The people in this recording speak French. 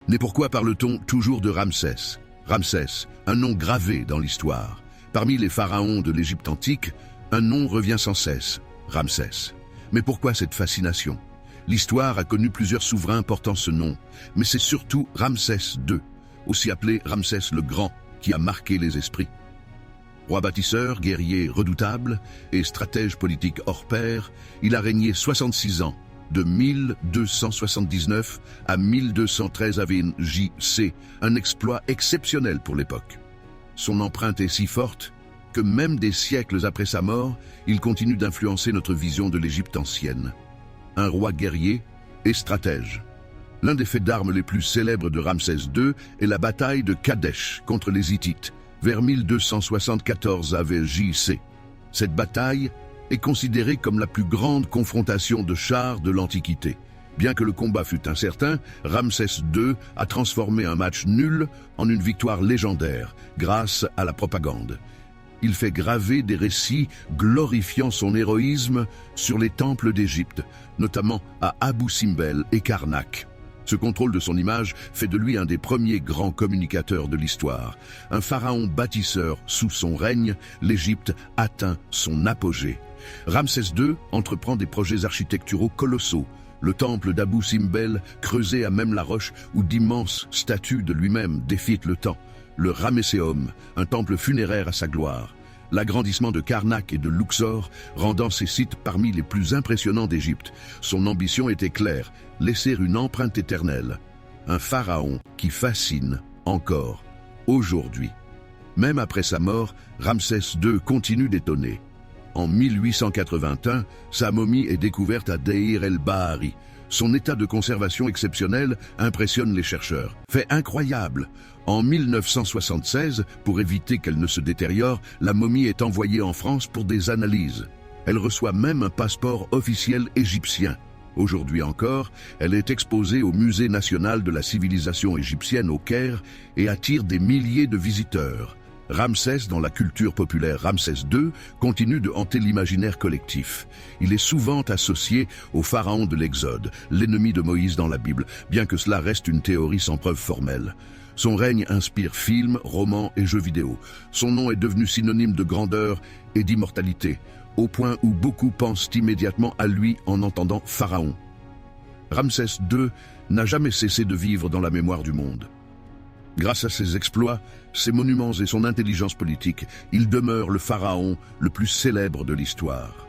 Mais pourquoi parle-t-on toujours de Ramsès? Ramsès, un nom gravé dans l'histoire. Parmi les pharaons de l'Égypte antique, un nom revient sans cesse, Ramsès. Mais pourquoi cette fascination? L'histoire a connu plusieurs souverains portant ce nom, mais c'est surtout Ramsès II, aussi appelé Ramsès le Grand, qui a marqué les esprits. Roi bâtisseur, guerrier redoutable et stratège politique hors pair, il a régné 66 ans, de 1279 à 1213 AV JC, un exploit exceptionnel pour l'époque. Son empreinte est si forte que même des siècles après sa mort, il continue d'influencer notre vision de l'Égypte ancienne. Un roi guerrier et stratège. L'un des faits d'armes les plus célèbres de Ramsès II est la bataille de Kadesh contre les Hittites, vers 1274 AV JC. Cette bataille est considérée comme la plus grande confrontation de chars de l'Antiquité. Bien que le combat fût incertain, Ramsès II a transformé un match nul en une victoire légendaire grâce à la propagande. Il fait graver des récits glorifiant son héroïsme sur les temples d'Égypte, notamment à Abou Simbel et Karnak. Ce contrôle de son image fait de lui un des premiers grands communicateurs de l'histoire. Un pharaon bâtisseur sous son règne, l'Égypte atteint son apogée. Ramsès II entreprend des projets architecturaux colossaux. Le temple d'Abou Simbel, creusé à même la roche où d'immenses statues de lui-même défient le temps. Le Ramesséum, un temple funéraire à sa gloire. L'agrandissement de Karnak et de Luxor, rendant ces sites parmi les plus impressionnants d'Égypte. Son ambition était claire, laisser une empreinte éternelle. Un pharaon qui fascine encore, aujourd'hui. Même après sa mort, Ramsès II continue d'étonner. En 1881, sa momie est découverte à Deir el-Bahari. Son état de conservation exceptionnel impressionne les chercheurs. Fait incroyable! En 1976, pour éviter qu'elle ne se détériore, la momie est envoyée en France pour des analyses. Elle reçoit même un passeport officiel égyptien. Aujourd'hui encore, elle est exposée au Musée national de la civilisation égyptienne au Caire et attire des milliers de visiteurs. Ramsès, dans la culture populaire Ramsès II, continue de hanter l'imaginaire collectif. Il est souvent associé au pharaon de l'Exode, l'ennemi de Moïse dans la Bible, bien que cela reste une théorie sans preuve formelle. Son règne inspire films, romans et jeux vidéo. Son nom est devenu synonyme de grandeur et d'immortalité, au point où beaucoup pensent immédiatement à lui en entendant pharaon. Ramsès II n'a jamais cessé de vivre dans la mémoire du monde. Grâce à ses exploits, ses monuments et son intelligence politique, il demeure le pharaon le plus célèbre de l'histoire.